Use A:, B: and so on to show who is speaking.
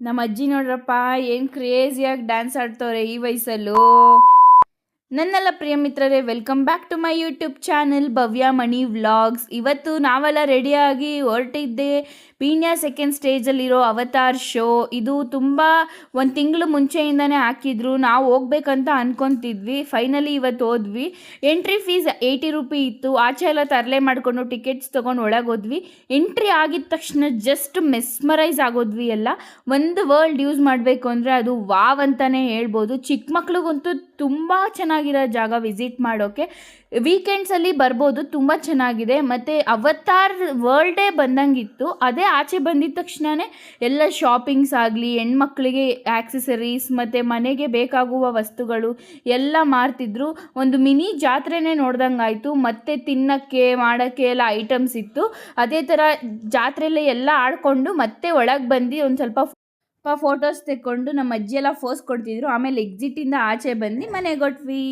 A: ನಮ್ಮ ಅಜ್ಜಿ ನೋಡ್ರಪ್ಪ ಏನು ಕ್ರೇಜಿಯಾಗಿ ಡ್ಯಾನ್ಸ್ ಆಡ್ತವ್ರೆ ಈ ವಯಸ್ಸಲ್ಲೂ. ನನ್ನೆಲ್ಲ ಪ್ರಿಯ ಮಿತ್ರರೇ, welcome back to my YouTube channel Bhavya Mani vlogs. ಇವತ್ತು ನಾವೆಲ್ಲ ರೆಡಿಯಾಗಿ ಹೊರಟಿದ್ದೆ ಪೀಣ್ಯ ಸೆಕೆಂಡ್ ಸ್ಟೇಜಲ್ಲಿರೋ ಅವತಾರ್ ಶೋ. ಇದು ತುಂಬ ಒಂದು ತಿಂಗಳು ಮುಂಚೆಯಿಂದನೇ ಹಾಕಿದ್ರು. ನಾವು ಹೋಗ್ಬೇಕಂತ ಅನ್ಕೊತಿದ್ವಿ. ಫೈನಲಿ ಇವತ್ತು ಹೋದ್ವಿ. ಎಂಟ್ರಿ ಫೀಸ್ 80 ರೂಪಿ ಇತ್ತು. ಆಚೆ ಎಲ್ಲ ತರಲೆ ಮಾಡಿಕೊಂಡು ಟಿಕೆಟ್ಸ್ ತೊಗೊಂಡು ಒಳಗೋದ್ವಿ. ಎಂಟ್ರಿ ಆಗಿದ ತಕ್ಷಣ ಜಸ್ಟ್ ಮೆಸ್ಮರೈಸ್ ಆಗೋದ್ವಿ ಎಲ್ಲ. ಒಂದು ವರ್ಲ್ಡ್ ಯೂಸ್ ಮಾಡಬೇಕು ಅಂದರೆ ಅದು ವಾವ್ ಅಂತಲೇ ಹೇಳ್ಬೋದು. ಚಿಕ್ಕ ಮಕ್ಳಿಗಂತೂ ತುಂಬ ಚೆನ್ನಾಗಿರೋ ಜಾಗ ವಿಸಿಟ್ ಮಾಡೋಕ್ಕೆ. ವೀಕೆಂಡ್ಸಲ್ಲಿ ಬರ್ಬೋದು, ತುಂಬ ಚೆನ್ನಾಗಿದೆ. ಮತ್ತು ಅವತಾರ್ ವರ್ಲ್ಡೇ ಬಂದಂಗಿತ್ತು. ಅದೇ ಆಚೆ ಬಂದಿದ ತಕ್ಷಣವೇ ಎಲ್ಲ ಶಾಪಿಂಗ್ಸ್ ಆಗಲಿ, ಹೆಣ್ಮಕ್ಳಿಗೆ ಆಕ್ಸೆಸರೀಸ್ ಮತ್ತು ಮನೆಗೆ ಬೇಕಾಗುವ ವಸ್ತುಗಳು ಎಲ್ಲ ಮಾರ್ತಿದ್ರು. ಒಂದು ಮಿನಿ ಜಾತ್ರೆನೇ ನೋಡ್ದಂಗಾಯಿತು. ಮತ್ತು ತಿನ್ನೋಕ್ಕೆ ಮಾಡೋಕ್ಕೆ ಎಲ್ಲ ಐಟಮ್ಸ್ ಇತ್ತು. ಅದೇ ಥರ ಜಾತ್ರೆಯಲ್ಲೇ ಎಲ್ಲ ಆಡಿಕೊಂಡು ಮತ್ತೆ ಒಳಗೆ ಬಂದು ಒಂದು ಸ್ವಲ್ಪ ಫೋಟೋಸ್ ತೆಕ್ಕೊಂಡು ನಮ್ಮ ಅಜ್ಜಿ ಎಲ್ಲ ಫೋಸ್ ಕೊಡ್ತಿದ್ರು. ಆಮೇಲೆ ಎಕ್ಸಿಟಿಂದ ಆಚೆ ಬಂದು ಮನೆಗೆ ಹೊಟ್ವಿ.